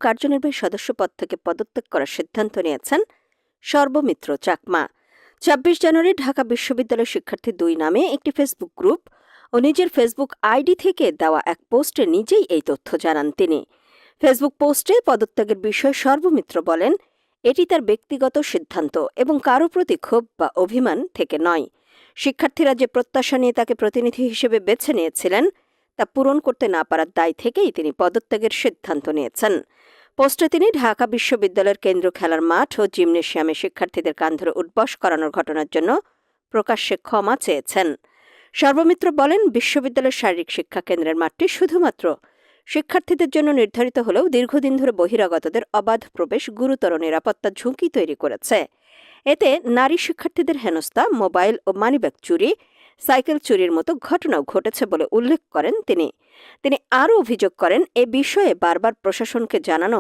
কার্যনির্বাহী সদস্য পদ থেকে পদত্যাগ করার সিদ্ধান্ত নিয়েছেন সর্বমিত্র চাকমা। ২৬ জানুয়ারি ঢাকা বিশ্ববিদ্যালয় শিক্ষার্থী ২ নামে একটি ফেসবুক গ্রুপ ও নিজের ফেসবুক আইডি থেকে দেওয়া এক পোস্টে নিজেই এই তথ্য জানান তিনি। ফেসবুক পোস্টে পদত্যাগের বিষয়ে সর্বমিত্র বলেন, এটি তার ব্যক্তিগত সিদ্ধান্ত এবং কারো প্রতি ক্ষোভ বা অভিমান থেকে নয়। শিক্ষার্থীরা যে প্রত্যাশা নিয়ে তাকে প্রতিনিধি হিসেবে বেছে নিয়েছিলেন তা পূরণ করতে না পারার দায় থেকেই তিনি পদত্যাগের সিদ্ধান্ত নিয়েছেন। পোস্টে তিনি ঢাকা বিশ্ববিদ্যালয়ের কেন্দ্রীয় খেলার মাঠ ও জিমনেশিয়ামে শিক্ষার্থীদের কান ধরে উঠবস করানোর ঘটনার জন্য প্রকাশ্যে ক্ষমা চেয়েছেন। সর্বমিত্র বলেন, বিশ্ববিদ্যালয়ের শারীরিক শিক্ষা কেন্দ্রের মাঠটি শুধুমাত্র শিক্ষার্থীদের জন্য নির্ধারিত হলেও দীর্ঘদিন ধরে বহিরাগতদের অবাধ প্রবেশ গুরুতর নিরাপত্তা ঝুঁকি তৈরি করেছে। এতে নারী শিক্ষার্থীদের হেনস্থা, মোবাইল ও মানিব্যাগ চুরি, সাইকেল চুরির মতো ঘটনাও ঘটেছে বলে উল্লেখ করেন তিনি। আরও অভিযোগ করেন, এ বিষয়ে বারবার প্রশাসনকে জানানো